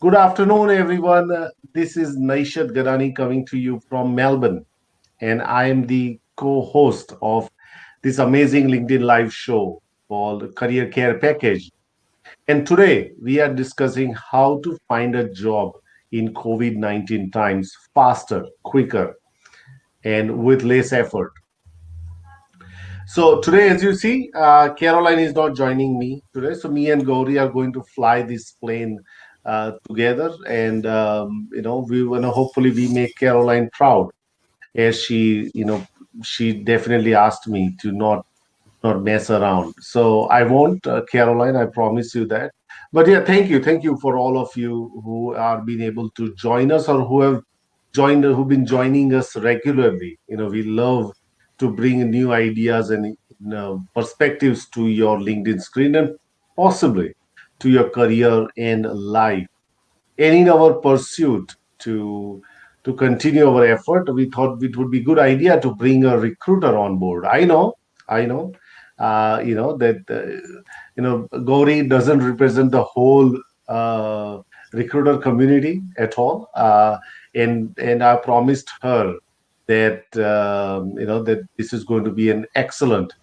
Good afternoon, everyone. This is Naishat Gadani coming to you from Melbourne, and I am the co host of this amazing LinkedIn Live show called Career Care Package. And today we are discussing how to find a job in COVID-19 times faster, quicker, and with less effort. So today, as you see, Caroline is not joining me today. So me and Gauri are going to fly this plane together, and we want to hopefully we make Caroline proud, as she definitely asked me to not mess around. So I won't, Caroline. I promise you that. But yeah, thank you for all of you who are being able to join us or who've been joining us regularly. We love to bring new ideas and perspectives to your LinkedIn screen and possibly to your career and life. And in our pursuit to continue our effort, we thought it would be good idea to bring a recruiter on board. I know, that Gauri doesn't represent the whole recruiter community at all, and I promised her that that this is going to be an excellent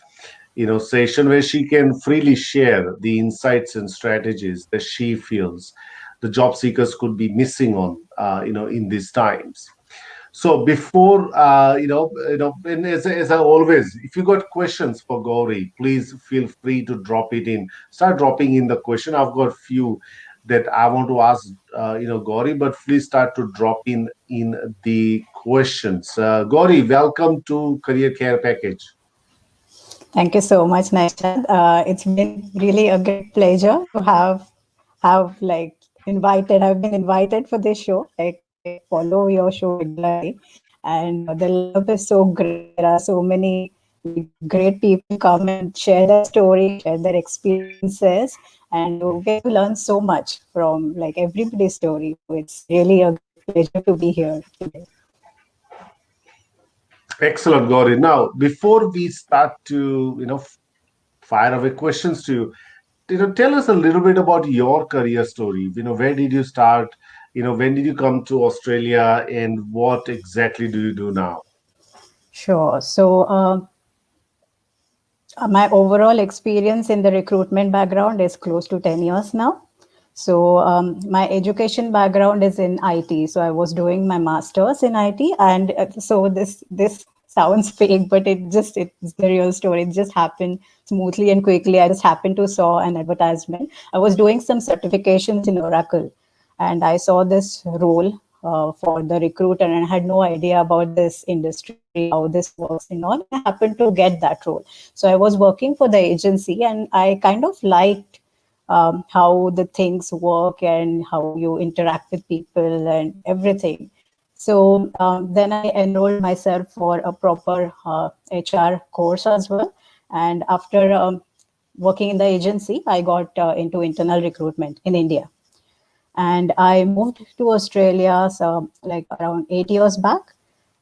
session where she can freely share the insights and strategies that she feels the job seekers could be missing on in these times. So before and as I always, if you got questions for Gauri, please feel free to drop it in. Start dropping in the question. I've got few that I want to ask Gauri, but please start to drop in the questions. Gauri, welcome to Career Care Package. Thank you so much, Naishad. It's been really a great pleasure to have like invited. I've been invited for this show. Like I follow your show regularly, and the lineup is so great. There are so many like great people come and share their story, share their experiences, and you get to learn so much from like everybody's story. So it's really a great pleasure to be here today. Excellent, Gauri. Now, before we start to fire away questions to you, tell us a little bit about your career story. Where did you start? When did you come to Australia, and what exactly do you do now? Sure. My overall experience in the recruitment background is close to 10 years now. My education background is in IT. So I was doing my master's in IT. And so this sounds fake, but it's the real story. It just happened smoothly and quickly. I just happened to saw an advertisement. I was doing some certifications in Oracle, and I saw this role for the recruiter, and I had no idea about this industry, how this works and all. And I happened to get that role. So I was working for the agency, and I kind of liked how the things work and how you interact with people and everything. So then I enrolled myself for a proper HR course as well. And after working in the agency, I got into internal recruitment in India. And I moved to Australia so like around 8 years back,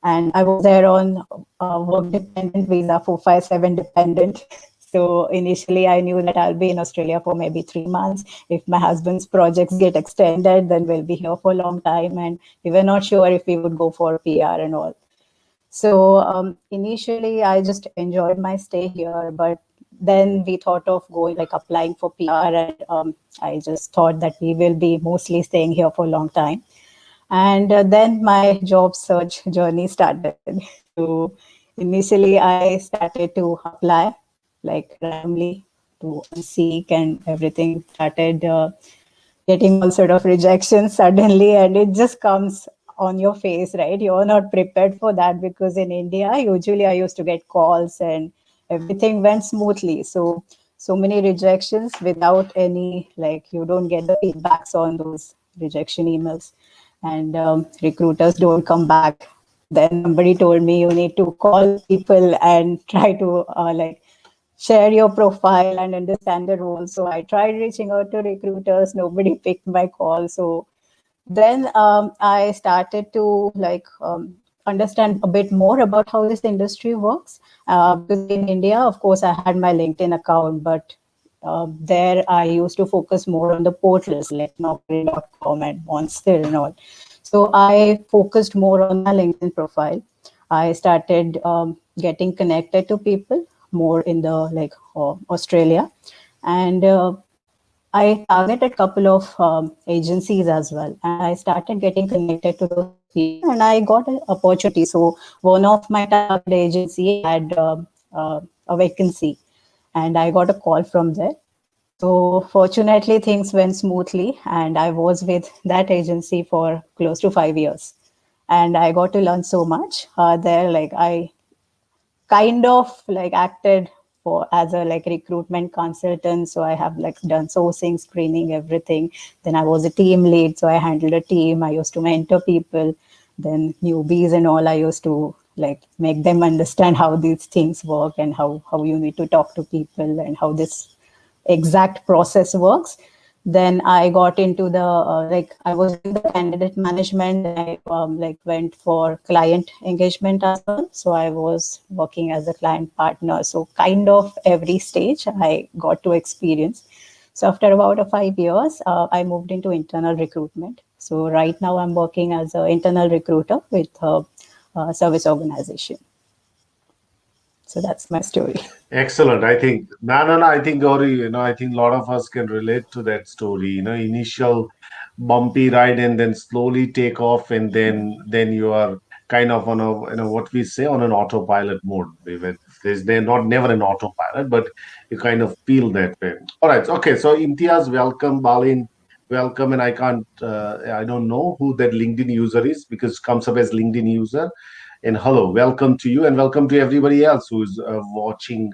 and I was there on work dependent visa, 457 dependent. So initially, I knew that I'll be in Australia for maybe 3 months. If my husband's projects get extended, then we'll be here for a long time, and we were not sure if we would go for PR and all. So initially, I just enjoyed my stay here, but then we thought of going like applying for PR, and I just thought that we will be mostly staying here for a long time. And then my job search journey started. So initially, I started to apply like randomly to seek, and everything started getting all sort of rejections suddenly, and it just comes on your face, right? You're not prepared for that, because in India usually I used to get calls and everything went smoothly. So many rejections without any, like, you don't get the feedbacks on those rejection emails, and recruiters don't come back. Then somebody told me you need to call people and try to like share your profile and understand the role. So I tried reaching out to recruiters, nobody picked my call. So then I started to like understand a bit more about how this industry works. Because in India, of course, I had my LinkedIn account, but there I used to focus more on the portals like naukri.com and monster and all. So I focused more on my LinkedIn profile. I started getting connected to people more in the like Australia, and I targeted couple of agencies as well, and I started getting connected to those people, and I got an opportunity. So one of my target agency had a vacancy, and I got a call from there. So fortunately, things went smoothly, and I was with that agency for close to 5 years, and I got to learn so much there. Like I kind of like acted for as a like recruitment consultant, so I have like done sourcing, screening, everything. Then I was a team lead, so I handled a team. I used to mentor people. Then newbies and all, I used to like make them understand how these things work and how you need to talk to people and how this exact process works. Then I got into the like I was doing the candidate management. Then I like went for client engagement as well. So I was working as a client partner. So kind of every stage I got to experience. So after about 5 years, I moved into internal recruitment. So right now I'm working as an internal recruiter with a service organization. So that's my story. Excellent. I think no, no, no. I think Gauri, I think a lot of us can relate to that story. Initial bumpy ride and then slowly take off, and then you are kind of on a what we say on an autopilot mode. There's they're not never an autopilot, but you kind of feel that way. All right. Okay. So Imtiaz, welcome. Balin, welcome. And I don't know who that LinkedIn user is because it comes up as LinkedIn user. And hello, welcome to you, and welcome to everybody else who's watching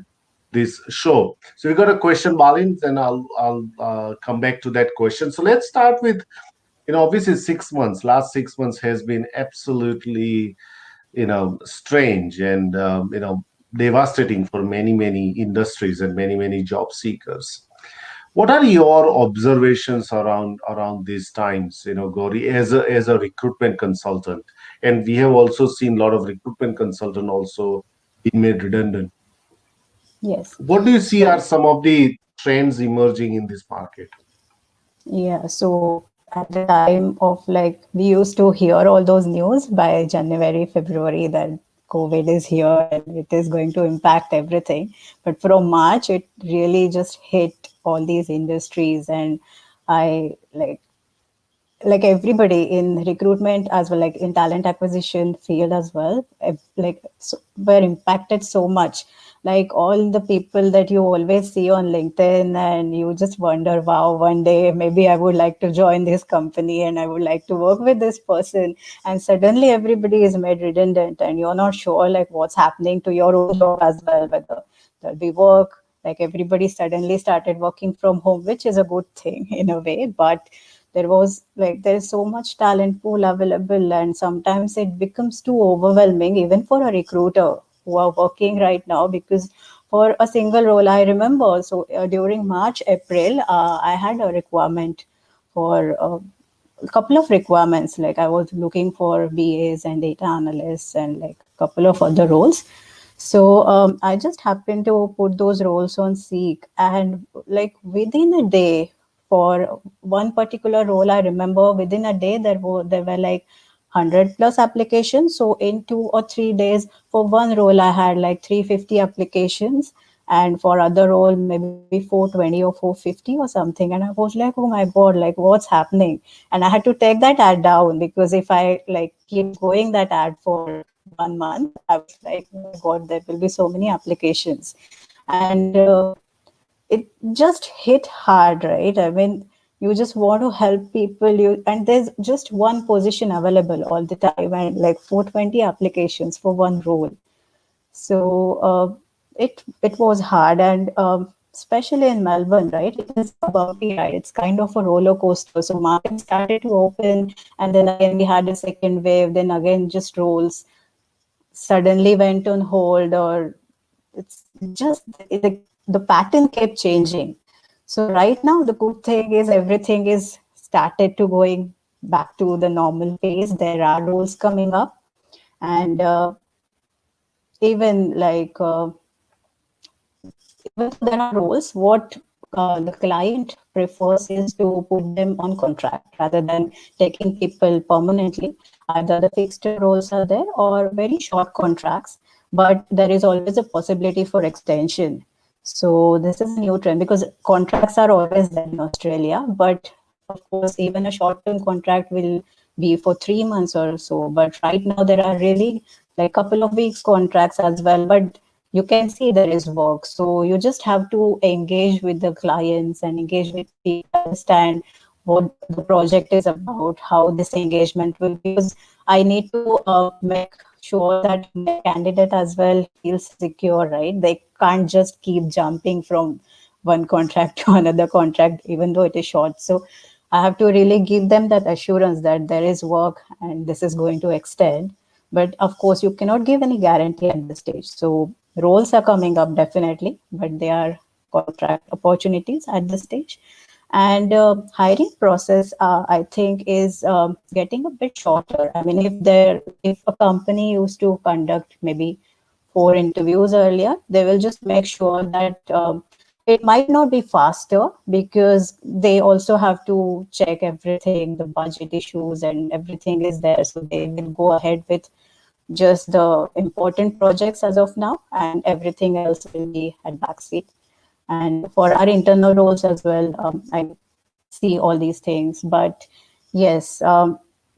this show. So we got a question, Balin, and I'll come back to that question. So let's start with obviously 6 months. Last 6 months has been absolutely strange and devastating for many industries and many job seekers. What are your observations around these times, Gauri, as a recruitment consultant? And we have also seen a lot of recruitment consultant also being made redundant. Yes. What do you see are So some of the trends emerging in this market? yeah, so at the time of like we used to hear all those news by January, February that COVID is here and it is going to impact everything. But from March, it really just hit all these industries, and I like everybody in recruitment as well, like in talent acquisition field as well, like so, were impacted so much. Like all the people that you always see on LinkedIn, and you just wonder, wow, one day maybe I would like to join this company and I would like to work with this person. And suddenly everybody is made redundant, and you're not sure like what's happening to your own job as well, whether there'll be work. Like everybody suddenly started working from home, which is a good thing in a way, but there is so much talent pool available, and sometimes it becomes too overwhelming even for a recruiter who are working right now, because for a single role I remember, so during March, April, I had a requirement for a couple of requirements. Like I was looking for BAs and data analysts and like a couple of other roles. So I just happened to put those roles on Seek, and like within a day, for one particular role, I remember within a day there were like 100 plus applications. So in 2 or 3 days, for one role, I had like 350 applications, and for other role maybe 420 or 450 or something. And I was like, oh my god, like what's happening? And I had to take that ad down, because if I like keep going that ad for 1 month, I was like, oh my god, there will be so many applications. And it just hit hard, right? I mean, you just want to help people, and there's just one position available all the time, and like 420 applications for one role. So it was hard, and especially in Melbourne, right? It is a bumpy ride. It's kind of a roller coaster. So market started to open, and then again we had a second wave. Then again, just roles suddenly went on hold, or it's just the pattern kept changing. So right now, the good thing is everything is started to going back to the normal pace. There are roles coming up, and even like even though there are roles, what the client prefers is to put them on contract rather than taking people permanently. Either the fixed roles are there or very short contracts, but there is always a possibility for extension. So this is a new trend because contracts are always there in Australia, but of course, even a short-term contract will be for 3 months or so. But right now, there are really like couple of weeks contracts as well. But you can see there is work, so you just have to engage with the clients and engage with people, understand what the project is about, how this engagement will be. Because I need to make sure that my candidate as well feels secure, right? They can't just keep jumping from one contract to another contract, even though it is short. So I have to really give them that assurance that there is work and this is going to extend. But of course, you cannot give any guarantee at this stage. So roles are coming up definitely, but they are contract opportunities at this stage. And hiring process, I think, is getting a bit shorter. I mean, if a company used to conduct maybe 4 interviews earlier, they will just make sure that it might not be faster because they also have to check everything, the budget issues and everything is there. So they will go ahead with just the important projects as of now, and everything else will be at backseat. And for our internal roles as well, I see all these things. But yes,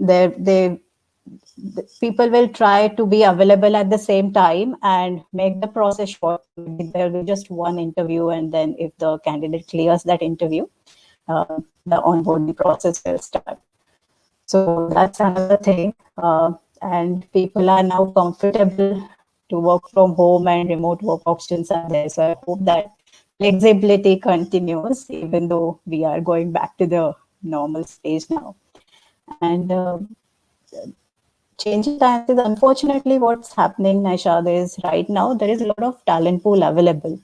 they people will try to be available at the same time and make the process short. Maybe there will be just one interview, and then if the candidate clears that interview, the onboarding process will start. So that's another thing. And people are now comfortable to work from home and remote work options are there. So I hope that flexibility continues, even though we are going back to the normal stage now. And changing times is unfortunately what's happening, Naishad, is right now there is a lot of talent pool available.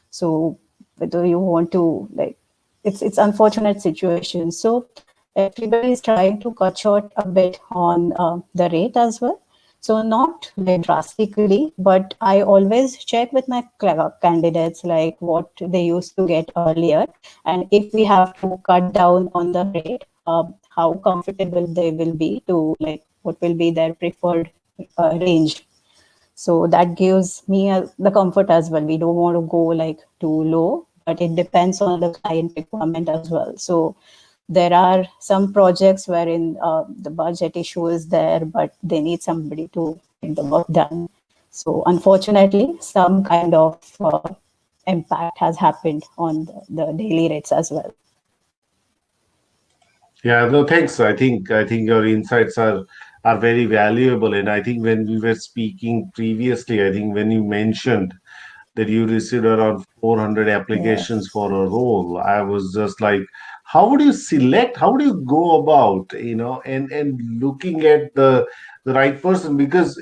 So whether you want to like, it's unfortunate situation. So everybody is trying to cut short a bit on the rate as well. So not like drastically, but I always check with my candidates like what they used to get earlier, and if we have to cut down on the rate, how comfortable they will be to like what will be their preferred range. So that gives me the comfort as well. We don't want to go like too low, but it depends on the client requirement as well. So there are some projects wherein the budget issue is there, but they need somebody to get the work done. So unfortunately, some kind of impact has happened on the daily rates as well. Yeah, no, thanks. I think your insights are very valuable. And I think when we were speaking previously, I think when you mentioned that you received around 400 Yeah. applications for a role, I was just like, how would you select? How do you go about, and looking at the right person? Because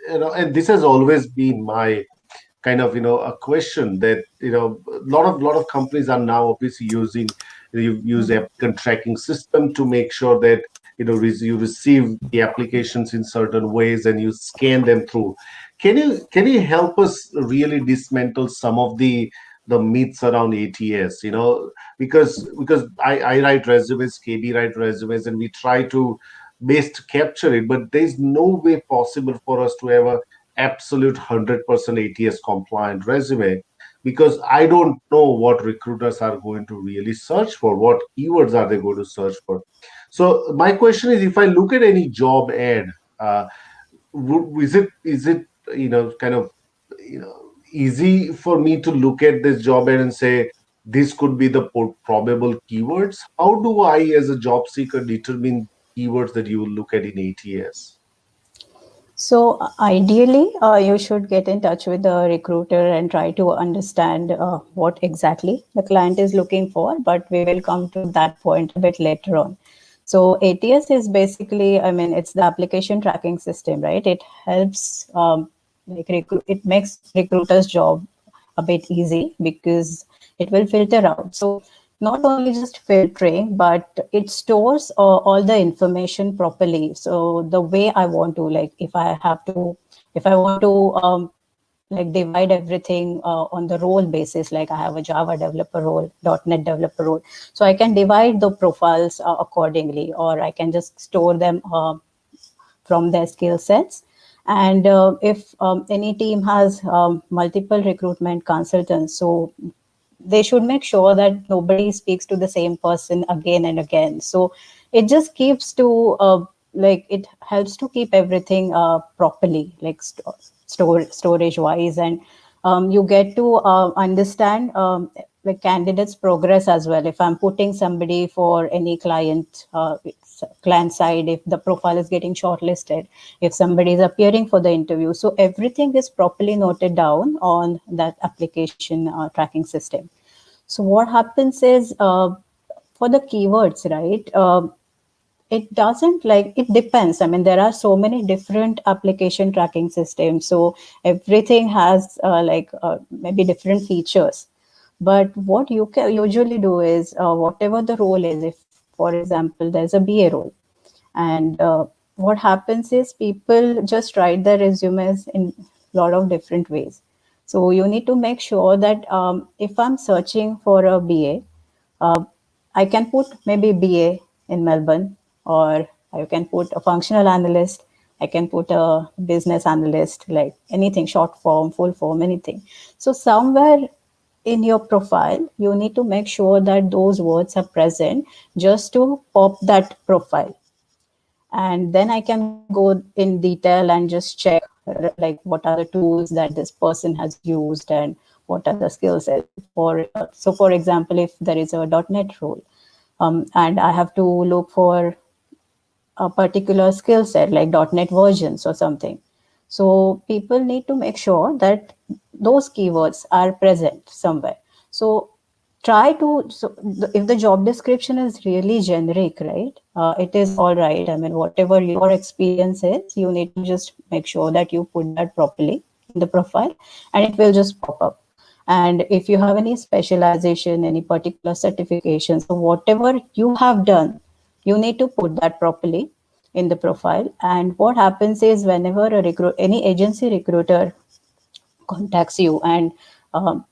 and this has always been my kind of a question that a lot of companies are now obviously using. You use applicant tracking system to make sure that you receive the applications in certain ways and you scan them through. Can you help us really dismantle some of the myths around ATS? Because I write resumes, KB write resumes, and we try to best capture it, but there's no way possible for us to have a absolute 100% ATS compliant resume, because I don't know what recruiters are going to really search for, what keywords are they going to search for. So my question is, if I look at any job ad, uh, is it kind of easy for me to look at this job ad and say this could be the probable keywords? How do I, as a job seeker, determine keywords that you will look at in ATS? So ideally, you should get in touch with the recruiter and try to understand what exactly the client is looking for. But we will come to that point a bit later on. So ATS is basically, I mean, it's the application tracking system, right? It helps, it makes recruiters' job a bit easy because it will filter out. So not only just filtering, but it stores all the information properly. So the way I want to, like, if I want to like divide everything on the role basis. Like I have a Java developer role, .NET developer role, so I can divide the profiles accordingly, or I can just store them from their skill sets. And if any team has multiple recruitment consultants, so they should make sure that nobody speaks to the same person again and again. So it just keeps to like it helps to keep everything properly, like storage wise, and you get to understand like candidates progress as well. If I'm putting somebody for any client side, if the profile is getting shortlisted, if somebody is appearing for the interview, so everything is properly noted down on that application tracking system. So what happens is for the keywords, right? It doesn't, like, it depends. I mean, there are so many different application tracking systems, so everything has maybe different features. But what you can usually do is whatever the role is, if for example there's a BA role, and what happens is people just write their resumes in a lot of different ways. So you need to make sure that if I'm searching for a BA, uh, I can put maybe BA in Melbourne, or I can put a functional analyst, I can put a business analyst, like anything, short form, full form, anything. So somewhere in your profile you need to make sure that those words are present, just to pop that profile. And then I can go in detail and just check like what are the tools that this person has used, and what are the skill sets. So for example, if there is a .NET role, and I have to look for a particular skill set like .NET versions or something. So people need to make sure that those keywords are present somewhere. So try to, if the job description is really generic, right? It is all right. I mean, whatever your experience is, you need to just make sure that you put that properly in the profile, and it will just pop up. And if you have any specialization, any particular certification, so whatever you have done, you need to put that properly in the profile. And what happens is whenever any agency recruiter contacts you, and um,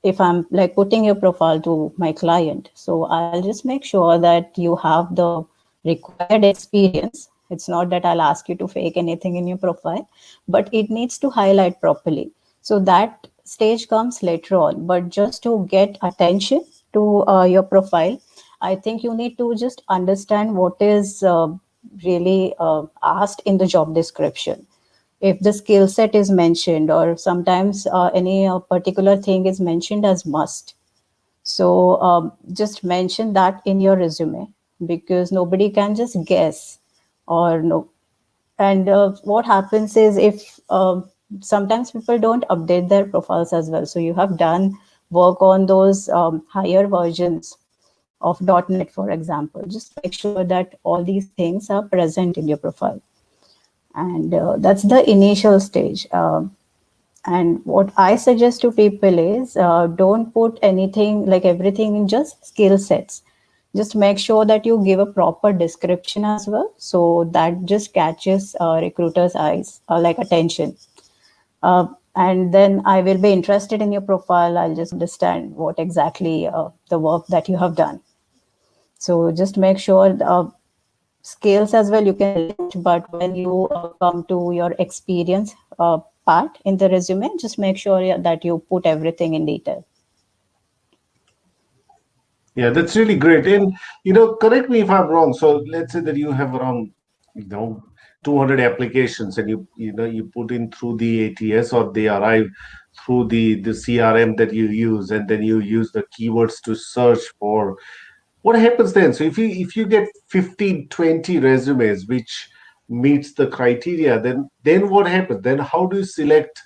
if I'm like putting your profile to my client, so I'll just make sure that you have the required experience. It's not that I'll ask you to fake anything in your profile, but it needs to highlight properly. So that stage comes later on. But just to get attention to your profile, I think you need to just understand what is really asked in the job description. If the skill set is mentioned, or sometimes any particular thing is mentioned as must, so just mention that in your resume, because nobody can just guess or no. And what happens is, if sometimes people don't update their profiles as well, so you have done work on those higher versions of .NET, for example, just make sure that all these things are present in your profile. And that's the initial stage. And what I suggest to people is don't put anything, like everything in just skill sets. Just make sure that you give a proper description as well, so that just catches recruiters' eyes, like attention. And then I will be interested in your profile. I'll just understand what exactly the work that you have done. So just make sure skills as well you can list, but when you come to your experience part in the resume, just make sure, yeah, that you put everything in detail. Yeah, that's really great. And correct me if I'm wrong. So let's say that you have around, 200 applications, and you put in through the ATS, or they arrive through the CRM that you use, and then you use the keywords to search for. What happens then? So if you get 15, 20 resumes which meets the criteria, then what happens? Then how do you select?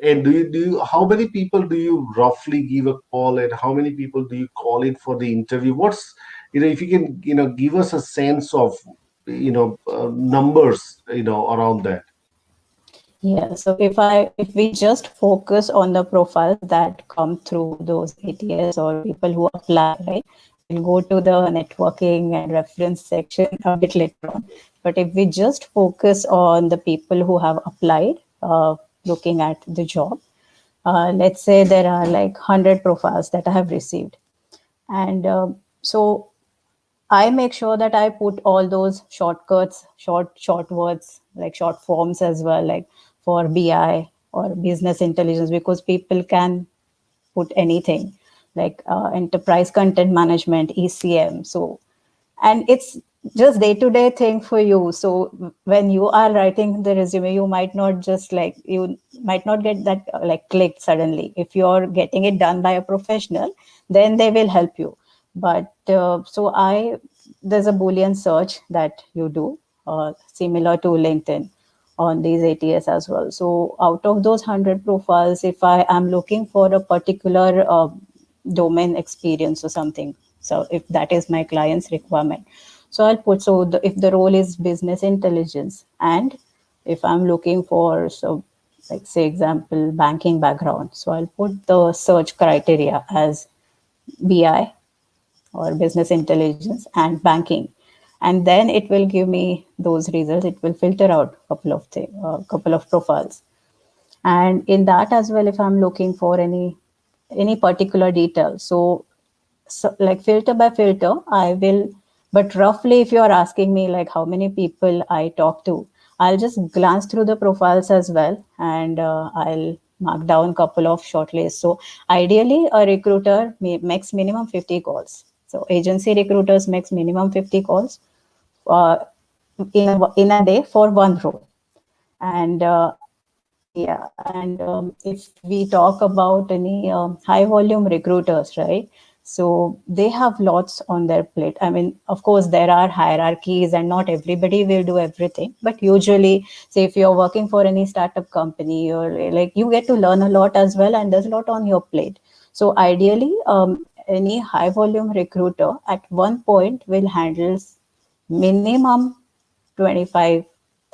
And do you how many people do you roughly give a call, and how many people do you call in for the interview? If you can, give us a sense of, numbers, around that. Yeah, so if we just focus on the profiles that come through those ATS or people who apply, right? We'll go to the networking and reference section a bit later on. But if we just focus on the people who have applied, looking at the job, Let's say there are like 100 profiles that I have received. And so I make sure that I put all those shortcuts, short words, like short forms as well, like for BI or business intelligence, because people can put anything like enterprise content management, ECM. So, and it's just day to day thing for you. So when you are writing the resume, you might not just like, you might not get that like clicked suddenly. If you're getting it done by a professional, then they will help you. But so I there's a Boolean search that you do, similar to LinkedIn on these ATS as well. So out of those 100 profiles, if I am looking for a particular domain experience or something, so if that is my client's requirement, so I'll put, so if the role is business intelligence, and if I'm looking for, so like say example banking background, so I'll put the search criteria as BI or business intelligence and banking, and then it will give me those results. It will filter out a couple of things, a couple of profiles. And in that as well, if I'm looking for any particular detail, so like filter by filter I will, but roughly if you are asking me like how many people I talk to, I'll just glance through the profiles as well, and I'll mark down a couple of shortlists. So ideally a recruiter makes minimum 50 calls. So agency recruiters makes minimum 50 calls uh, in a day for one role. And yeah, and if we talk about any high volume recruiters, right? So they have lots on their plate. I mean, of course, there are hierarchies and not everybody will do everything. But usually, say if you're working for any startup company, or like you get to learn a lot as well, and there's a lot on your plate. So ideally, any high volume recruiter at one point will handle minimum 25,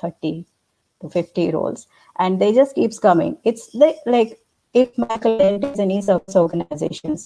30 to 50 roles, and they just keeps coming. It's like if my client is any service organization,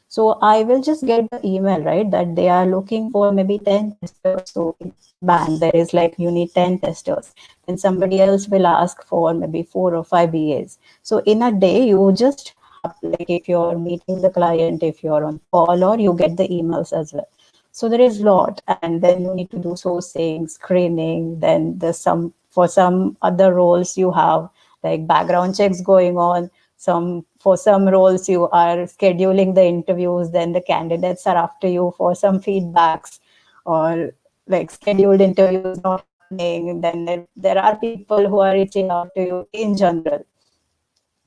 so I will just get the email, right, that they are looking for maybe 10 testers. So bang, there is like you need 10 testers. Then somebody else will ask for maybe 4 or 5 BAs. So in a day you just have, like if you're meeting the client, if you're on call, or you get the emails as well. So there is a lot, and then you need to do sourcing, screening. Then there's some, for some other roles you have like background checks going on. Some, for some roles you are scheduling the interviews. Then the candidates are after you for some feedbacks, or like scheduled interviews not happening. Then there are people who are reaching out to you in general.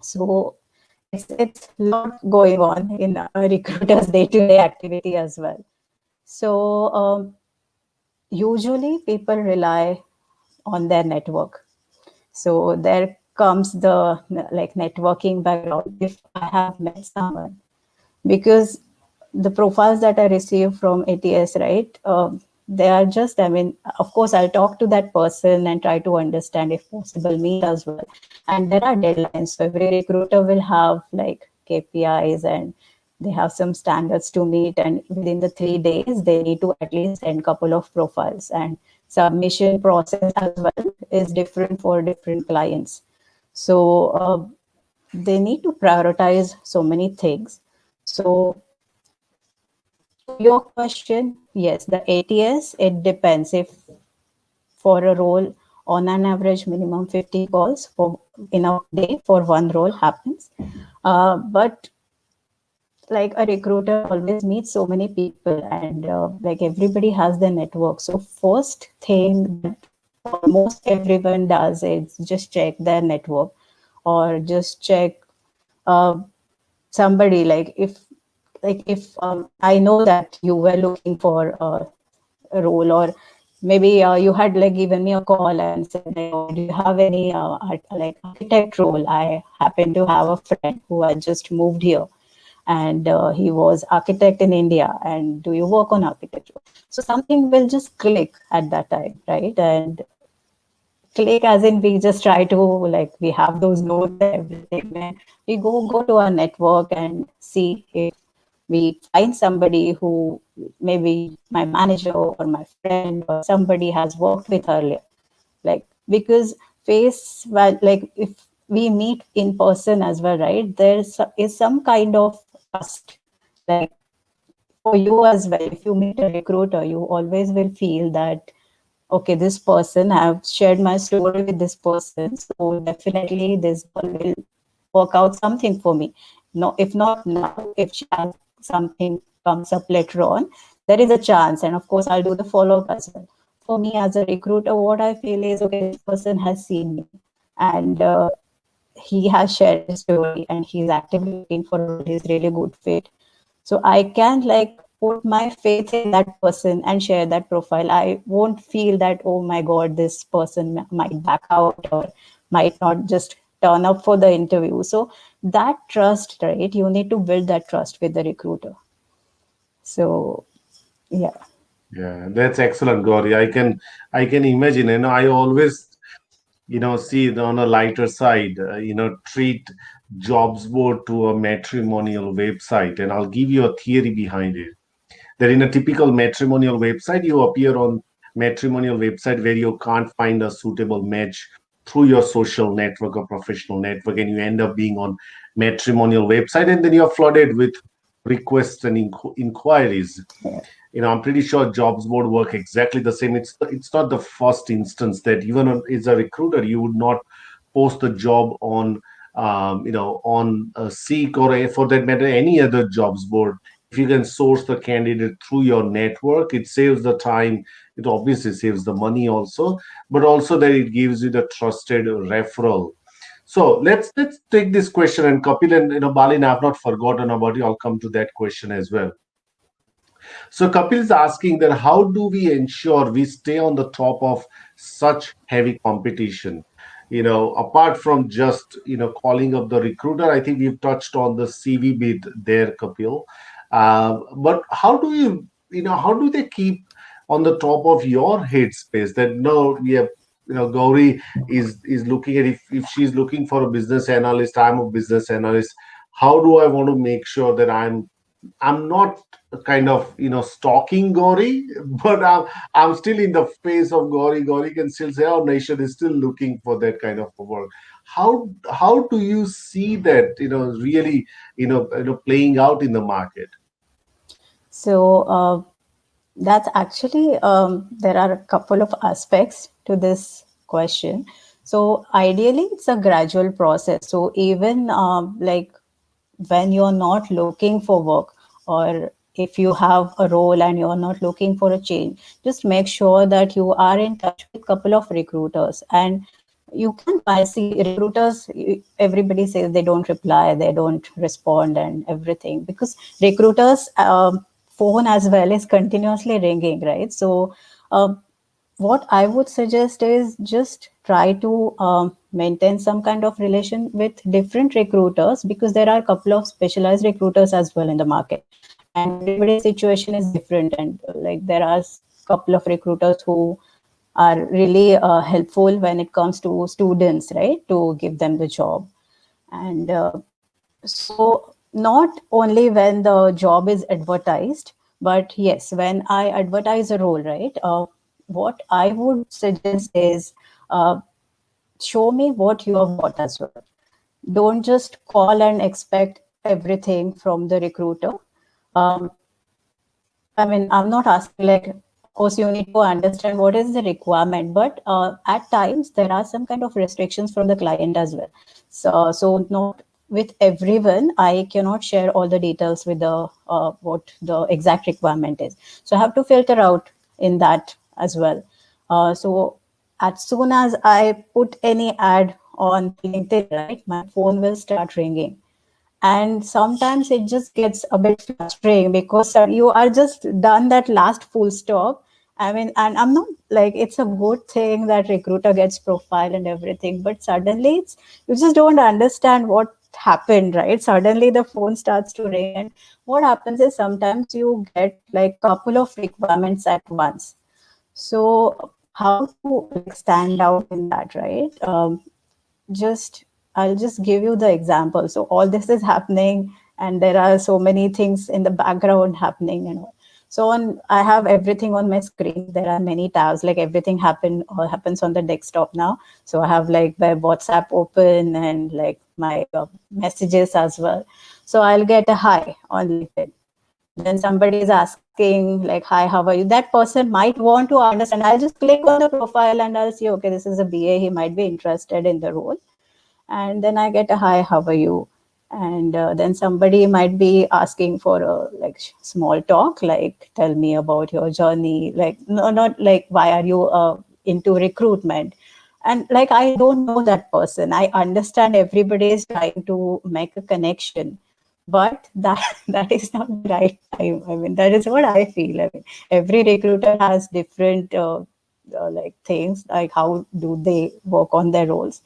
So it's a lot going on in a recruiter's day-to-day activity as well. So usually people rely on their network. So there comes the like networking background. If I have met someone, because the profiles that I receive from ATS, right? They are just, I mean, of course, I'll talk to that person and try to understand if possible, meet as well. And there are deadlines. So every recruiter will have like KPIs, and they have some standards to meet. And within the 3 days, they need to at least send a couple of profiles. And submission process as well is different for different clients. So they need to prioritize so many things. So to your question, yes, the ATS, it depends. If for a role, on an average, minimum 50 calls for in a day for one role happens. But like a recruiter always meets so many people, and like everybody has their network. So first thing that almost everyone does is just check their network, or just check uh, somebody, like if I know that you were looking for a role, or maybe you had like given me a call and said like, oh, do you have any like architect role? I happen to have a friend who had just moved here, and he was architect in India, and do you work on architecture? So something will just click at that time, right? And click as in we just try to, like, we have those notes and everything, and we go to our network and see if we find somebody who, maybe my manager or my friend or somebody has worked with earlier. Like, because face like if we meet in person as well, right? Is some kind of trust. Like for you as well, if you meet a recruiter, you always will feel that, okay, this person, I've shared my story with this person, so definitely this girl will work out something for me. No, if not now, if she has something comes up later on, there is a chance, and of course I'll do the follow-up as well. For me as a recruiter, what I feel is, okay, this person has seen me, and he has shared his story, and he's actively looking for a role. He's really good fit, so I can like put my faith in that person and share that profile. I won't feel that, oh my god, this person might back out or might not just turn up for the interview. So that trust, right, you need to build that trust with the recruiter. So yeah. Yeah, that's excellent, Gauri. I can imagine. I always see it on a lighter side. Treat jobs board to a matrimonial website, and I'll give you a theory behind it. That in a typical matrimonial website, you appear on matrimonial website where you can't find a suitable match through your social network or professional network, and you end up being on matrimonial website, and then you're flooded with requests and inquiries. Yeah. I'm pretty sure jobs board work exactly the same. It's not the first instance that even as a recruiter you would not post a job on on Seek or for that matter any other jobs board. If you can source the candidate through your network, it saves the time. It obviously saves the money also, but also that it gives you the trusted referral. So let's take this question, and Kapil and Balin, I've not forgotten about you. I'll come to that question as well. So Kapil is asking that how do we ensure we stay on the top of such heavy competition? Apart from just calling up the recruiter, I think we've touched on the CV bit there, Kapil. But how do they keep on the top of your headspace? That no, we have Gauri is looking at if she's looking for a business analyst, I'm a business analyst. How do I want to make sure that I'm not kind of stalking Gauri, but I'm still in the face of Gauri. Gauri can still say, "Oh, Nation is still looking for that kind of work." How do you see that really playing out in the market? So that's actually, there are a couple of aspects to this question. So ideally, it's a gradual process. So even like when you're not looking for work, or if you have a role and you're not looking for a change, just make sure that you are in touch with a couple of recruiters. And you can find, see, recruiters, everybody says they don't reply, they don't respond and everything, because recruiters phone as well is continuously ringing, right? So what I would suggest is just try to maintain some kind of relation with different recruiters, because there are a couple of specialized recruiters as well in the market, and everybody's situation is different. And like there are a couple of recruiters who are really helpful when it comes to students, right, to give them the job. And so not only when the job is advertised, but yes, when I advertise a role, right, what I would suggest is uh, show me what you have got as well. Don't just call and expect everything from the recruiter. um, I mean, I'm not asking, like, of course, you need to understand what is the requirement, but at times there are some kind of restrictions from the client as well. So not with everyone, I cannot share all the details with the what the exact requirement is. So I have to filter out in that as well. So as soon as I put any ad on the LinkedIn, right, my phone will start ringing, and sometimes it just gets a bit frustrating because you are just done that last full stop. I mean, and I'm not like, it's a good thing that recruiter gets profile and everything, but suddenly it's, you just don't understand what happened, right? Suddenly the phone starts to ring, and what happens is sometimes you get like couple of requirements at once. So how to like stand out in that, right? Just, I'll just give you the example. So all this is happening, and there are so many things in the background happening and all. So on, I have everything on my screen. There are many tabs, like everything happens on the desktop now. So I have like my WhatsApp open and like my messages as well. So I'll get a hi on LinkedIn. Then somebody is asking like, hi, how are you? That person might want to understand. I'll just click on the profile and I'll see, okay, this is a BA, he might be interested in the role. And then I get a hi, how are you? And then somebody might be asking for a like small talk, like tell me about your journey, like no, not like why are you into recruitment. And like I don't know that person, I understand everybody is trying to make a connection, but that that is not the right time. I mean, that is what I feel. I mean, every recruiter has different like things, like how do they work on their roles.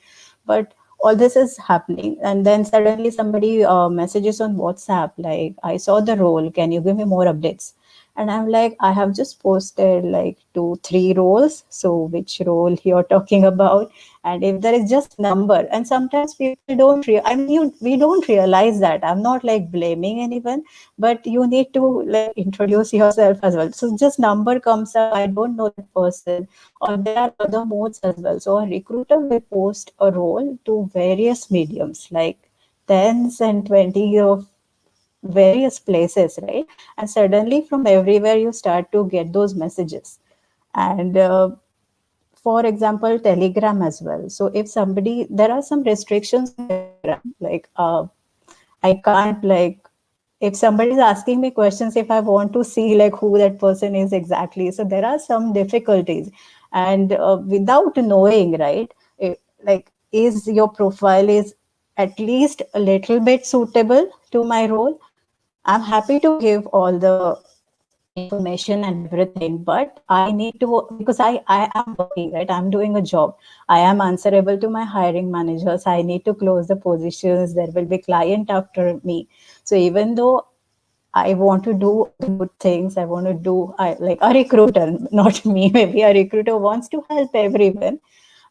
But all this is happening, and then suddenly somebody messages on WhatsApp like, I saw the role, can you give me more updates? And I'm like, I have just posted like 2 3 roles, so which role you're talking about? And if there is just number, and sometimes people don't I mean, we don't realize that. I'm not like blaming anyone, but you need to like introduce yourself as well. So just number comes up, I don't know that person. Or there are other modes as well. So a recruiter will post a role to various mediums, like tens and 20 of various places, right? And suddenly from everywhere you start to get those messages. And for example, Telegram as well. So if somebody, there are some restrictions on Telegram, like I can't like, if somebody is asking me questions, if I want to see like who that person is exactly, so there are some difficulties. And without knowing, right, like is your profile is at least a little bit suitable to my role, I'm happy to give all the information and everything, but I need to, because I am working, right? I'm doing a job. I am answerable to my hiring managers. I need to close the positions. There will be client after me. So even though I want to do all the good things, I want to do, I like a recruiter, not me, maybe a recruiter wants to help everyone.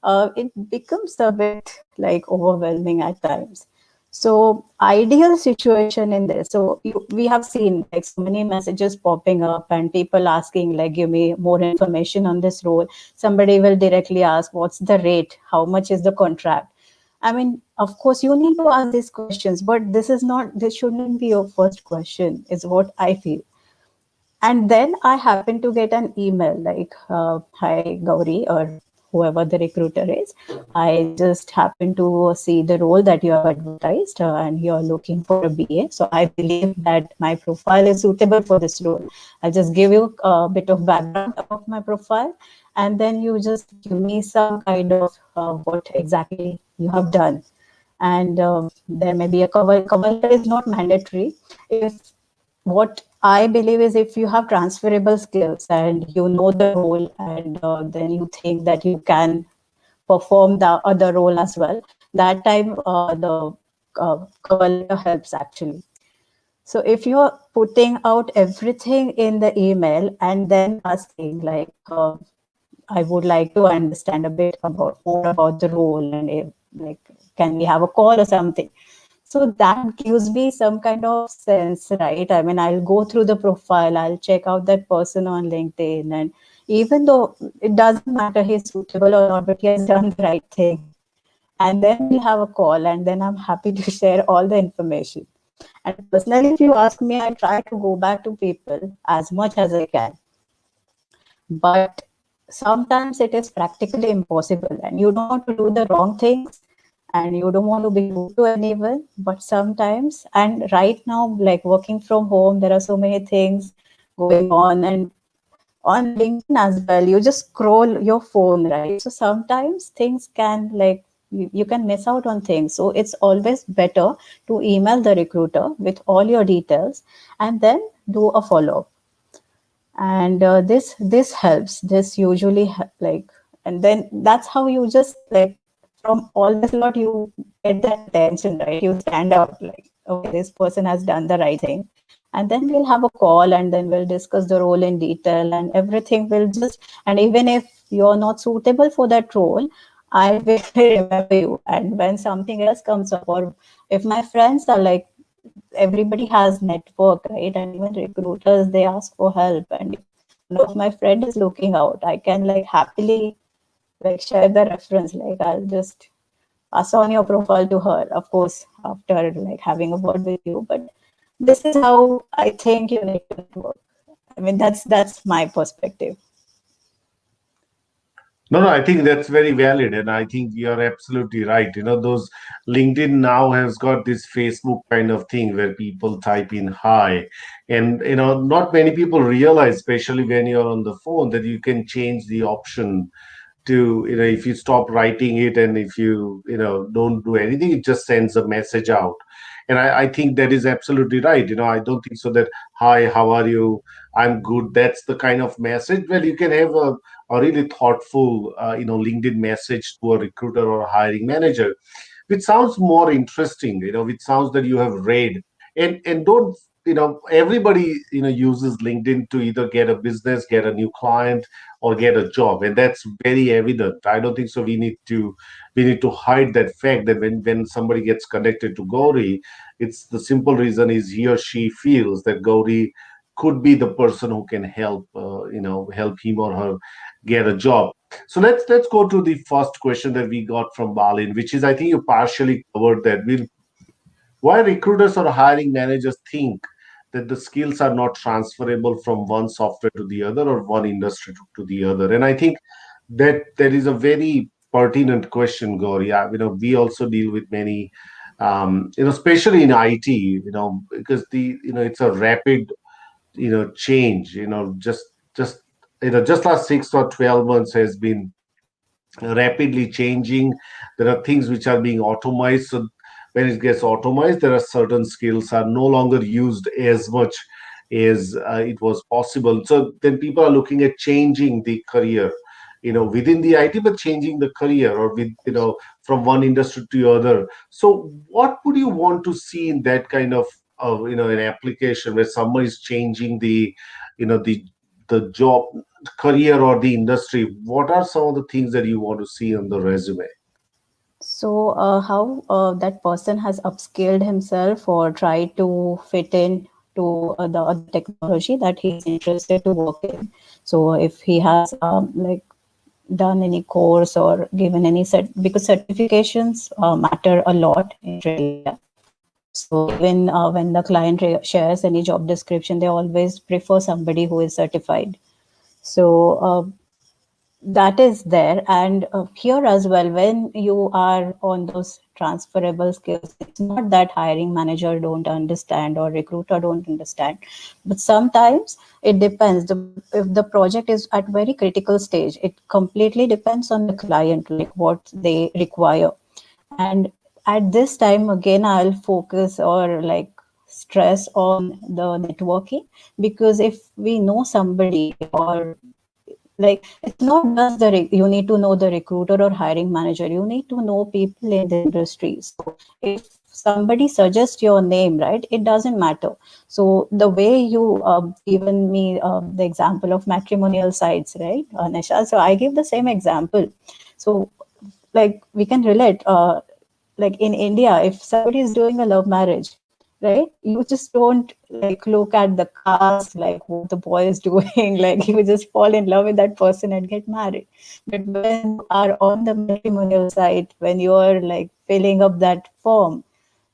It becomes a bit like overwhelming at times. So ideal situation in this. So we have seen like so many messages popping up and people asking like, give me more information on this role. Somebody will directly ask, what's the rate? How much is the contract? I mean, of course, you need to ask these questions, but this is not, this shouldn't be your first question, is what I feel. And then I happened to get an email like, hi, Gauri, or whoever the recruiter is. I just happened to see the role that you have advertised and you're looking for a BA. So I believe that my profile is suitable for this role. I'll just give you a bit of background about my profile, and then you just give me some kind of what exactly you have done. And there may be a cover letter is not mandatory. If what I believe is, if you have transferable skills and you know the role, and then you think that you can perform the other role as well, that time the cover letter helps actually. So if you're putting out everything in the email and then asking like, I would like to understand a bit about more about the role, and if, like, can we have a call or something? So that gives me some kind of sense, right? I mean, I'll go through the profile, I'll check out that person on LinkedIn, and even though it doesn't matter he's suitable or not, but he has done the right thing. And then we'll have a call, and then I'm happy to share all the information. And personally, if you ask me, I try to go back to people as much as I can. But sometimes it is practically impossible, and you don't want to do the wrong things and you don't want to be rude to anyone. But sometimes, and right now, like working from home, there are so many things going on, and on LinkedIn as well, you just scroll your phone, right? So sometimes things can like, you can miss out on things. So it's always better to email the recruiter with all your details and then do a follow up. And this helps, this usually like, and then that's how you just like, from all this lot you get that attention, right? You stand out like, okay, this person has done the right thing. And then we'll have a call, and then we'll discuss the role in detail, and everything will just, and even if you're not suitable for that role, I will remember you. And when something else comes up, or if my friends are like, everybody has network, right? And even recruiters, they ask for help. And if one of my friend is looking out, I can like happily like share the reference. Like I'll just pass on your profile to her, of course, after like having a word with you. But this is how I think you need to network. I mean, that's my perspective. No, no, I think that's very valid, and I think you're absolutely right. Those LinkedIn now has got this Facebook kind of thing where people type in hi, and not many people realize, especially when you're on the phone, that you can change the option to, if you stop writing it, and if you don't do anything, it just sends a message out. And I think that is absolutely right. I don't think so that hi, how are you, I'm good, that's the kind of message. Well, you can have a really thoughtful LinkedIn message to a recruiter or a hiring manager, which sounds more interesting, which sounds that you have read. And don't, everybody uses LinkedIn to either get a business, get a new client, or get a job, and that's very evident. I don't think so we need to hide that fact that when somebody gets connected to Gauri, it's the simple reason is he or she feels that Gauri could be the person who can help him or her get a job. So let's go to the first question that we got from Balin, which is, I think you partially covered that. Why recruiters or hiring managers think that the skills are not transferable from one software to the other or one industry to the other? And I think that is a very pertinent question, Gauri. We also deal with many, especially in IT, because it's a rapid, change. Just last 6 or 12 months has been rapidly changing. There are things which are being automized. So when it gets automized, there are certain skills are no longer used as much as it was possible. So then people are looking at changing the career, within the IT, but changing the career or from one industry to other. So what would you want to see in that kind of an application where someone is changing you know, the the job career or the industry? What are some of the things that you want to see on the resume? So, how that person has upskilled himself or tried to fit in to the other technology that he is interested to work in. So, if he has like done any course or given any because certifications matter a lot in trade India. So, even when the client shares any job description, they always prefer somebody who is certified. So, that is there. And here as well, when you are on those transferable skills, it's not that hiring manager don't understand or recruiter don't understand, but sometimes it depends. If the project is at very critical stage, it completely depends on the client, like what they require. And at this time, again, I'll focus or like stress on the networking, because if we know somebody, or like it's not just you need to know the recruiter or hiring manager, you need to know people in the industry. So if somebody suggests your name, right, it doesn't matter. So the way you given me the example of matrimonial sites, right, Nisha, so I give the same example. So like we can relate, like in India, if somebody is doing a love marriage, right, you just don't like look at the caste, like what the boy is doing, like you just fall in love with that person and get married. But when you are on the matrimonial site, when you are like filling up that form,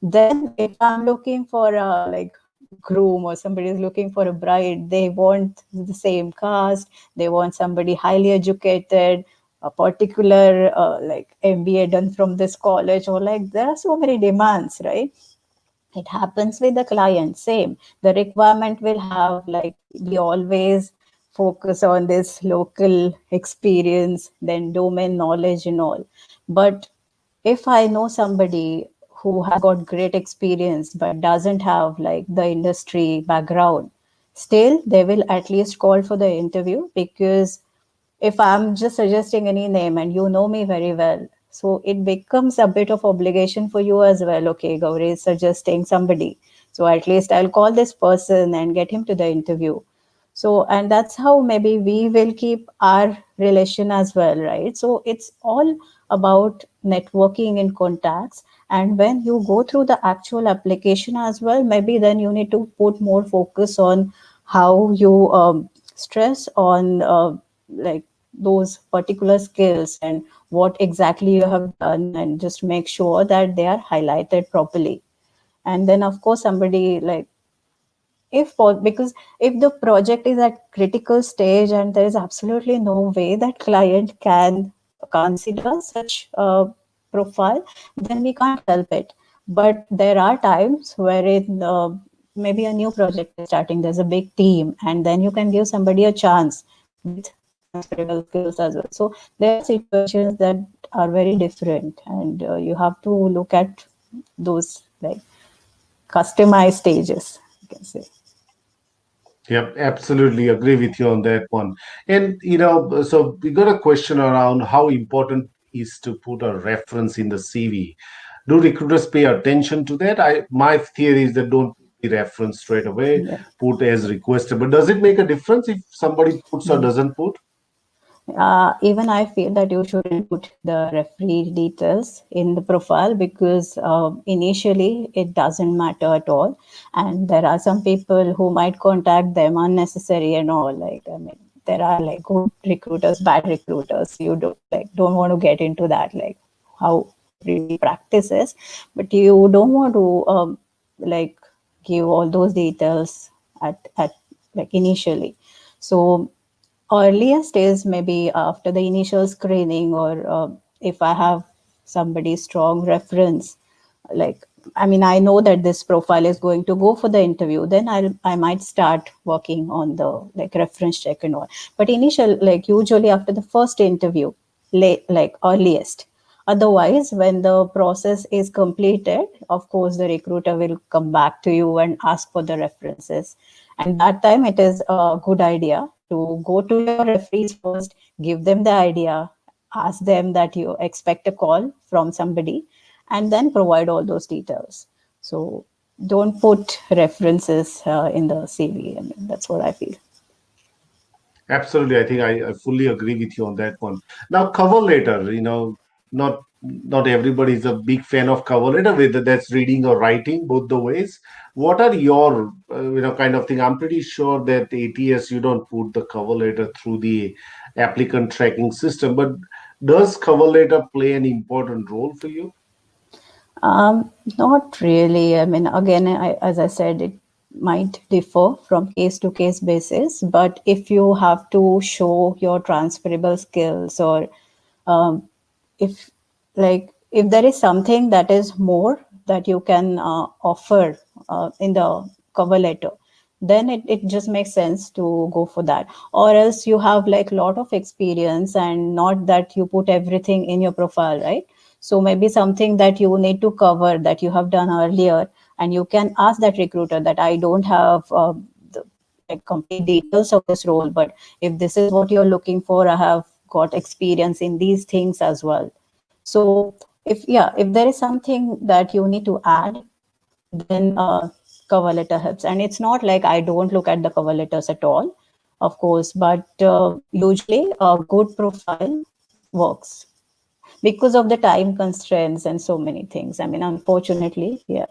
then if I'm looking for a like groom or somebody is looking for a bride, they want the same caste, they want somebody highly educated, a particular like MBA done from this college, or like there are so many demands, right? It happens with the client, same. The requirement will have like we always focus on this local experience, then domain knowledge and all. But if I know somebody who has got great experience but doesn't have like the industry background, still they will at least call for the interview, because if I'm just suggesting any name and you know me very well, so it becomes a bit of obligation for you as well. Okay, Gauri is suggesting somebody. So at least I'll call this person and get him to the interview. So, and that's how maybe we will keep our relation as well, right? So it's all about networking and contacts. And when you go through the actual application as well, maybe then you need to put more focus on how you stress on like those particular skills and what exactly you have done, and just make sure that they are highlighted properly. And then of course somebody like, because if the project is at critical stage and there is absolutely no way that client can consider such a profile, then we can't help it. But there are times wherein maybe a new project is starting, there's a big team, and then you can give somebody a chance with transferable skills as well. So there are situations that are very different, and you have to look at those like customized stages, you can say. Yep, absolutely agree with you on that one. And so we got a question around how important is to put a reference in the CV. Do recruiters pay attention to that? My theory is that don't put the reference straight away, Yeah. put as requested. But does it make a difference if somebody puts or doesn't put? Even I feel that you shouldn't put the referee details in the profile, because initially it doesn't matter at all, and there are some people who might contact them unnecessary and all. Like, I mean, there are like good recruiters, bad recruiters. You don't want to get into that, like how everybody practices, but you don't want to like give all those details at like initially. So earliest is maybe after the initial screening, or if I have somebody strong reference, like, I mean, I know that this profile is going to go for the interview, then I might start working on the like reference check and all. But initial, like usually after the first interview, late, like earliest. Otherwise, when the process is completed, of course the recruiter will come back to you and ask for the references. And that time it is a good idea to go to your referees first, give them the idea, ask them that you expect a call from somebody, and then provide all those details. So don't put references in the CV. I mean, that's what I feel. Absolutely, I think I fully agree with you on that one. Now, cover letter, not everybody is a big fan of cover letter, whether that's reading or writing, both the ways. What are your, kind of thing? I'm pretty sure that ATS, you don't put the cover letter through the applicant tracking system, but does cover letter play an important role for you? Not really. I mean, again, as I said, it might differ from case to case basis. But if you have to show your transferable skills, or um, if if there is something that is more that you can offer in the cover letter, then it just makes sense to go for that. Or else you have like lot of experience, and not that you put everything in your profile, right? So maybe something that you need to cover that you have done earlier, and you can ask that recruiter that I don't have the like complete details of this role, but if this is what you're looking for, I have got experience in these things as well. So if there is something that you need to add, then cover letter helps. And it's not like I don't look at the cover letters at all, of course, but usually a good profile works because of the time constraints and so many things. I mean, unfortunately, yeah.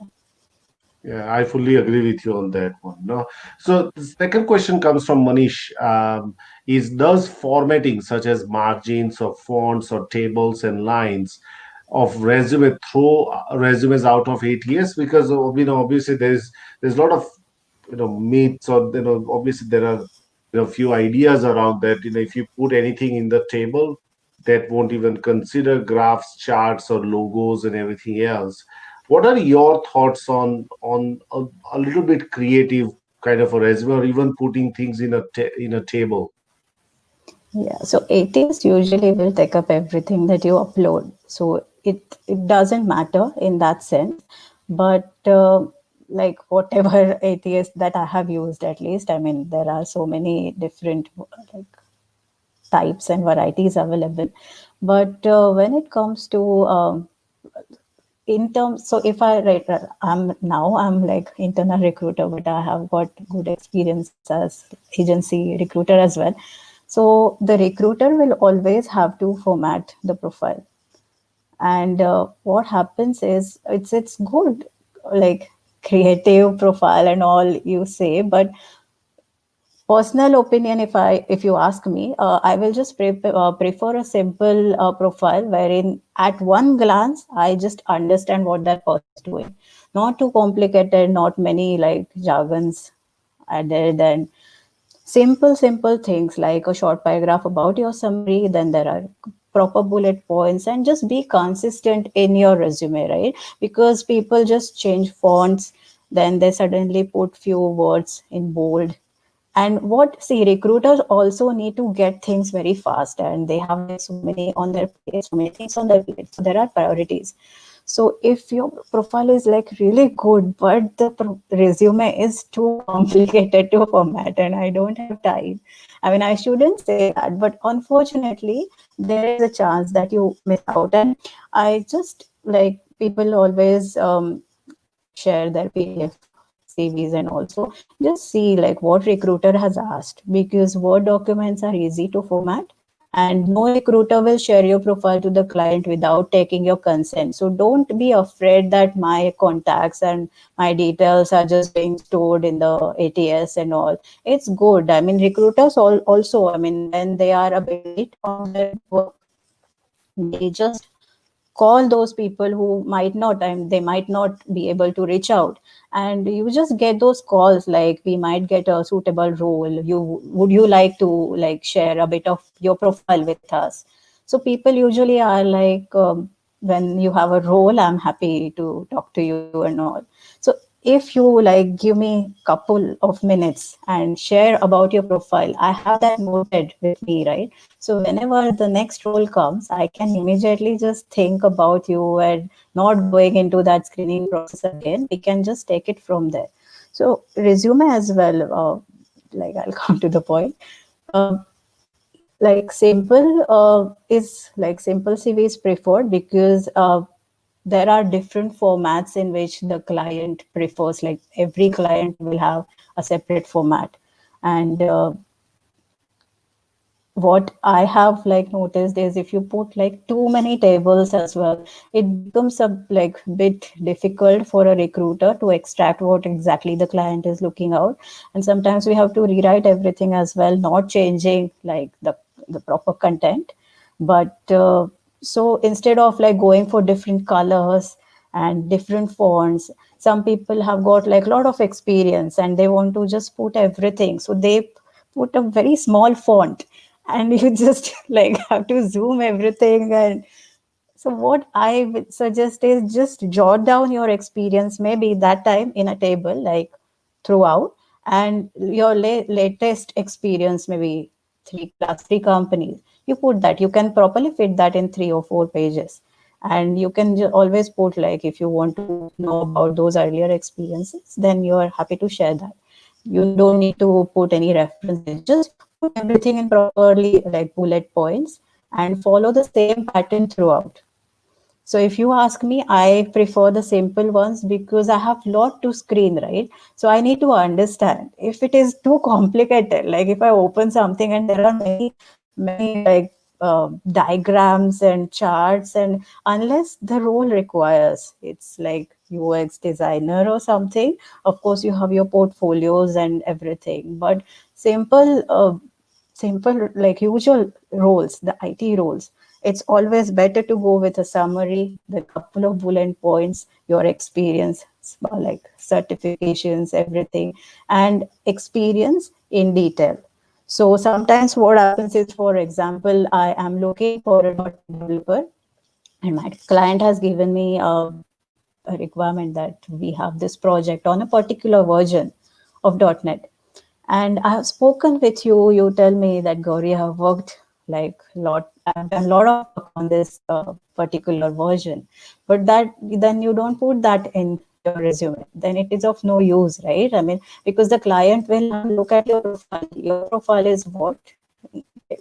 Yeah, I fully agree with you on that one. No, so the second question comes from Manish. Is does formatting such as margins or fonts or tables and lines of resume throw resumes out of ATS? Because obviously there's a lot of myths, or obviously there are few ideas around that. If you put anything in the table, that won't even consider graphs, charts, or logos and everything else. What are your thoughts on a little bit creative kind of a resume, or even putting things in a table? Yeah, so ATS usually will take up everything that you upload. So it doesn't matter in that sense. But like whatever ATS that I have used, at least, I mean, there are so many different like types and varieties available. But when it comes to in terms, so if I right, I'm like internal recruiter, but I have got good experience as agency recruiter as well. So the recruiter will always have to format the profile. And what happens is it's good, like creative profile and all you say, but personal opinion, if you ask me, I will just prefer a simple profile wherein at one glance I just understand what that person is doing, not too complicated, not many like jargons added, and simple things like a short paragraph about your summary, then there are proper bullet points, and just be consistent in your resume, right? Because people just change fonts, then they suddenly put few words in bold. And what, see, recruiters also need to get things very fast, and they have like so many on their plate, so many things on their plate, so there are priorities. So if your profile is like really good but the resume is too complicated to format and I don't have time, I mean, I shouldn't say that, but unfortunately there is a chance that you miss out. And I just like, people always share their PDF CVs, and also just see like what recruiter has asked, because Word documents are easy to format, and no recruiter will share your profile to the client without taking your consent. So don't be afraid that my contacts and my details are just being stored in the ATS and all. It's good. I mean, recruiters also, I mean, when they are a bit late on their work, they just call those people who might not, and they might not be able to reach out, and you just get those calls like, we might get a suitable role, you would you like to like share a bit of your profile with us? So people usually are like, when you have a role, I'm happy to talk to you and all. So if you like give me couple of minutes and share about your profile, I have that noted with me, right? So whenever the next role comes, I can immediately just think about you and not going into that screening process again. We can just take it from there. So resume as well, like I'll come to the point. Uh, like simple is like simple CV is preferred because there are different formats in which the client prefers. Like every client will have a separate format, and what I have like noticed is if you put like too many tables as well, it becomes a like bit difficult for a recruiter to extract what exactly the client is looking out. And sometimes we have to rewrite everything as well, not changing like the proper content. But so instead of like going for different colors and different fonts, some people have got like a lot of experience and they want to just put everything. So they put a very small font and you just like have to zoom everything. And so what I would suggest is just jot down your experience maybe that time in a table like throughout, and your latest experience, maybe three companies, you put that. You can properly fit that in 3 or 4 pages, and you can always put like, if you want to know about those earlier experiences, then you are happy to share that. You don't need to put any references, just put everything in properly like bullet points and follow the same pattern throughout. So if you ask me, I prefer the simple ones because I have lot to screen, right? So I need to understand. If it is too complicated, like if I open something and there are many like diagrams and charts, and unless the role requires, it's like UX designer or something. Of course, you have your portfolios and everything, but simple. Simple like usual roles, the IT roles, it's always better to go with a summary, the couple of bullet points, your experience, like certifications, everything, and experience in detail. So sometimes what happens is, for example, I am looking for a .NET developer, and my client has given me a requirement that we have this project on a particular version of .NET. And I have spoken with you. You tell me that, Gauri, I have worked like a lot. I've done a lot of work on this particular version, but that then you don't put that in your resume. Then it is of no use, right? I mean, because the client will have a look at your profile. Your profile is what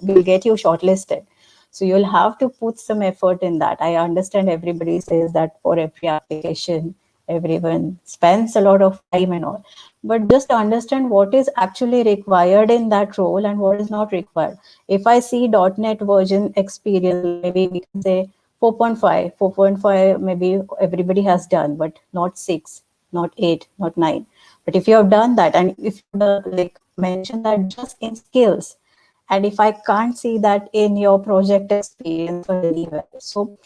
will get you shortlisted. So you'll have to put some effort in that. I understand everybody says that for every application, everyone spends a lot of time and all. But just understand what is actually required in that role and what is not required. If I see .NET version experience, like maybe we can say 4.5, 4.5, maybe everybody has done, but not 6, not 8, not 9. But if you have done that, and if you like mention that just in skills, and if I can't see that in your project experience or anywhere, so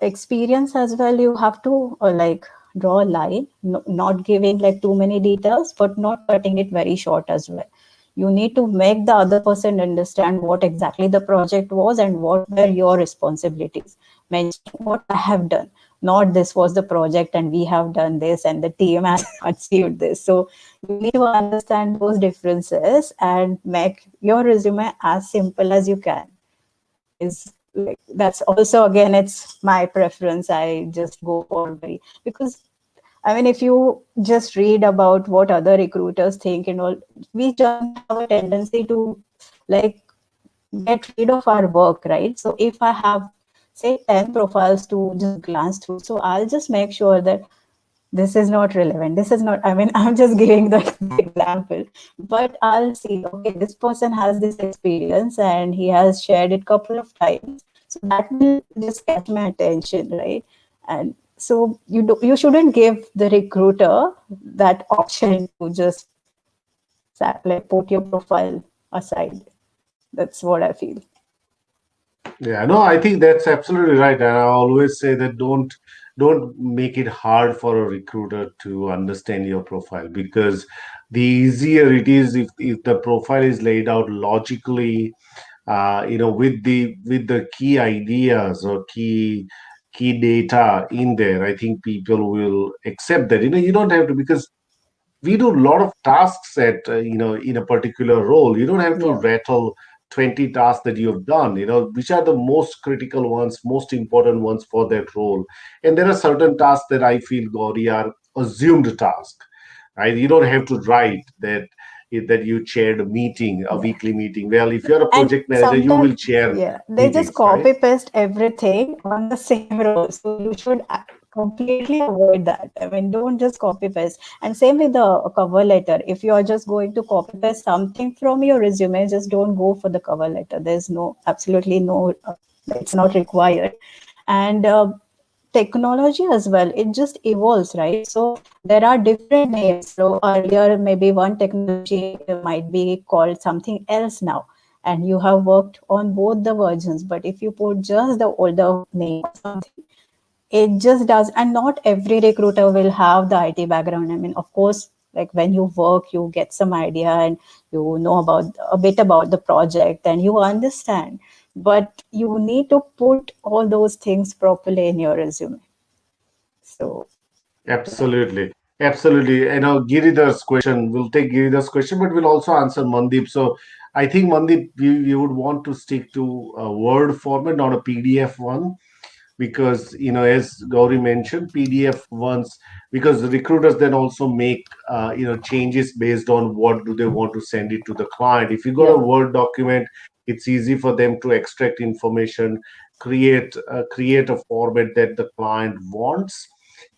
experience as well, you have to like draw a line, not giving like too many details, but not cutting it very short as well. You need to make the other person understand what exactly the project was and what were your responsibilities, mentioning what I have done, not this was the project and we have done this and the team has achieved this. So you need to understand those differences and make your resume as simple as you can. Is like, that's also, again, it's my preference. I just go for very, because I mean, if you just read about what other recruiters think and all, we generally have a tendency to like get rid of our work, right? So if I have, say, 10 profiles to just glance through, so I'll just make sure that this is not relevant. This is not, I mean, I'm just giving the example, but I'll see, okay, this person has this experience and he has shared it couple of times. So that will just catch my attention, right? And so you shouldn't give the recruiter that option to just like put your profile aside. That's what I feel. Yeah, no, I think that's absolutely right. And I always say that don't make it hard for a recruiter to understand your profile, because the easier it is if the profile is laid out logically, with the key ideas or key data in there. I think people will accept that. You don't have to, because we do a lot of tasks at in a particular role. You don't have to Yeah. rattle 20 tasks that you have done, which are the most critical ones, most important ones for that role. And there are certain tasks that I feel, Gauri, are assumed tasks, right? You don't have to write that you chaired a meeting, a Yeah. weekly meeting. Well, if you're a And project manager, you sometimes, will chair yeah, they just meetings, right? copy paste everything on the same row. So you should completely avoid that. I mean, don't just copy paste. And same with the cover letter. If you are just going to copy paste something from your resume, just don't go for the cover letter. There's no, absolutely no, it's not required. And technology as well, it just evolves, right? So there are different names. So earlier maybe one technology might be called something else now, and you have worked on both the versions, but if you put just the older name or something, it just does. And not every recruiter will have the IT background. I mean, of course, like when you work, you get some idea and you know about a bit about the project and you understand, but you need to put all those things properly in your resume. So yeah. Absolutely. Absolutely. Giridhar's question, we'll take Giridhar's question, but we'll also answer Mandeep. So I think, Mandeep, you would want to stick to a Word format, not a PDF one, because as Gauri mentioned, PDF ones, because the recruiters then also make changes based on what do they want to send it to the client. If you got a Yeah. Word document, it's easy for them to extract information, create a format that the client wants,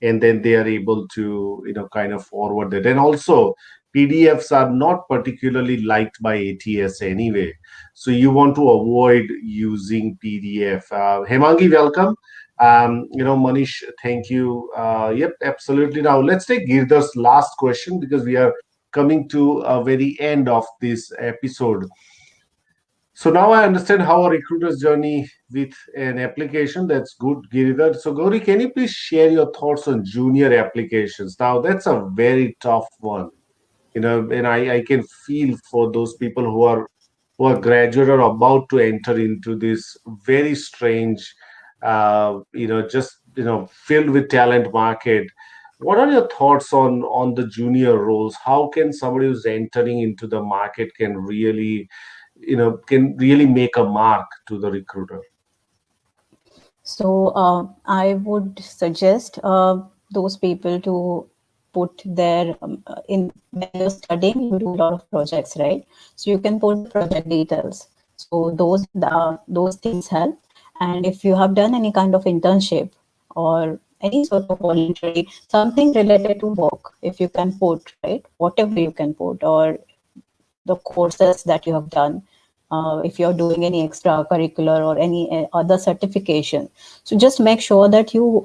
and then they are able to kind of forward it. And also, PDFs are not particularly liked by ATS anyway, so you want to avoid using PDF. Hemangi, welcome. Manish, thank you. Yep, absolutely. Now let's take Girdhar's last question, because we are coming to a very end of this episode. So now I understand how a recruiter's journey with an application. That's good, Giridhar. So Gauri, can you please share your thoughts on junior applications? Now that's a very tough one, and I can feel for those people who are graduate or about to enter into this very strange, just filled with talent market. What are your thoughts on the junior roles? How can somebody who's entering into the market can really make a mark to the recruiter? So I would suggest those people to put their in when you're studying, you do a lot of projects, right? So you can put the project details. So those things help. And if you have done any kind of internship or any sort of voluntary something related to work, if you can put, right, whatever you can put, or the courses that you have done, if you're doing any extracurricular or any other certification. So just make sure that you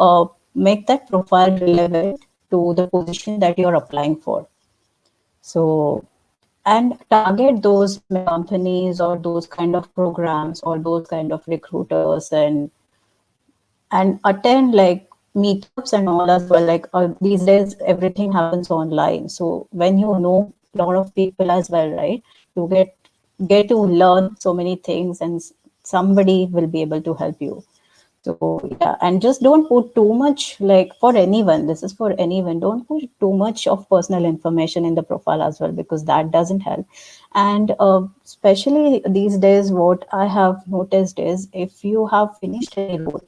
make that profile relevant to the position that you're applying for. So, and target those companies or those kind of programs or those kind of recruiters, and attend like meetups and all as well. Like these days everything happens online, so when you know a lot of people as well, right, you get to learn so many things, and somebody will be able to help you. So yeah, and just don't put too much, like for anyone, this is for anyone, don't put too much of personal information in the profile as well, because that doesn't help. And especially these days, what I have noticed is if you have finished any role,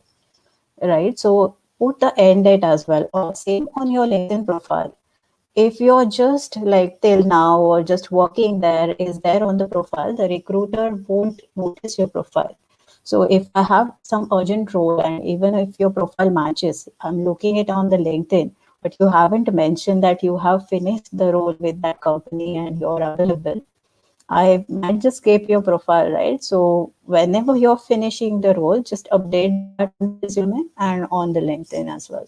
right? So put the end date as well, or same on your LinkedIn profile. If you're just like till now or just working there is there on the profile, the recruiter won't notice your profile. So if I have some urgent role, and even if your profile matches, I'm looking it on the LinkedIn, but you haven't mentioned that you have finished the role with that company and you're available, I might just skip your profile, right? So whenever you're finishing the role, just update that on the resume and on the LinkedIn as well.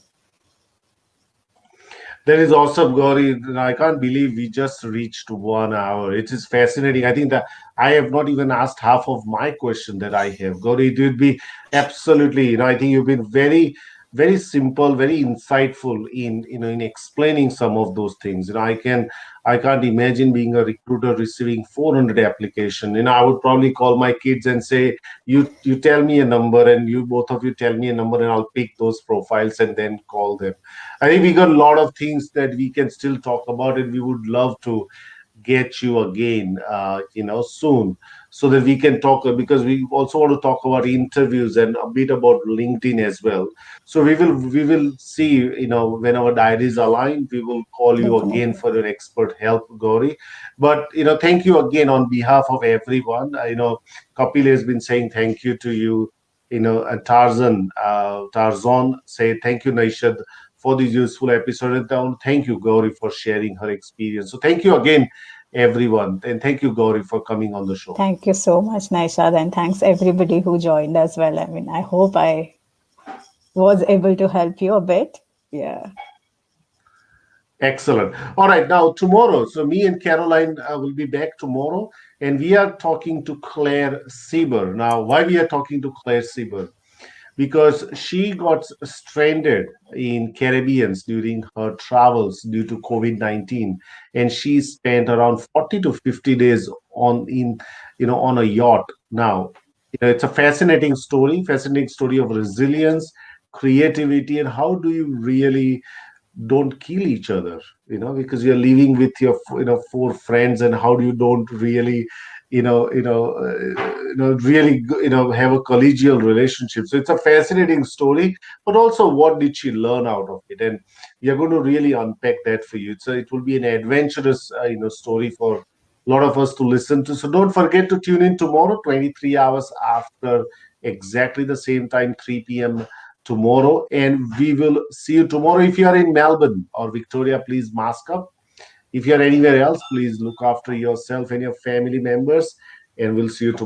That is awesome, Gauri. I can't believe we just reached 1 hour. It is fascinating. I think that I have not even asked half of my question that I have. Gauri, it would be absolutely, I think you've been very, very simple, very insightful in explaining some of those things. I can't imagine being a recruiter receiving 400 application. I would probably call my kids and say, you tell me a number, and you both of you tell me a number, and I'll pick those profiles and then call them. I think we got a lot of things that we can still talk about, and we would love to get you again, soon, so that we can talk, because we also want to talk about interviews and a bit about LinkedIn as well. So we will see, when our diaries align, we will call you again Definitely. for your expert help, Gauri. But thank you again on behalf of everyone. Kapil has been saying thank you to you. And Tarzan say thank you, Naishad, for this useful episode. And thank you, Gauri, for sharing her experience. So thank you again, everyone. And thank you, Gauri, for coming on the show. Thank you so much, Naishad, and thanks everybody who joined as well. I mean, I hope I was able to help you a bit. Yeah. Excellent. All right, now tomorrow. So me and Caroline will be back tomorrow, and we are talking to Claire Sieber. Now, why we are talking to Claire Sieber? Because she got stranded in Caribbeans during her travels due to COVID-19, and she spent around 40 to 50 days on a yacht. Now, it's a fascinating story of resilience, creativity, and how do you really don't kill each other, because you're living with your four friends, and how do you don't really really have a collegial relationship. So it's a fascinating story, but also what did she learn out of it, and we are going to really unpack that for you. So it will be an adventurous story for a lot of us to listen to. So don't forget to tune in tomorrow, 23 hours after, exactly the same time, 3 p.m. tomorrow. And we will see you tomorrow. If you are in Melbourne or Victoria, please mask up. If you're anywhere else, please look after yourself and your family members. And we'll see you tomorrow.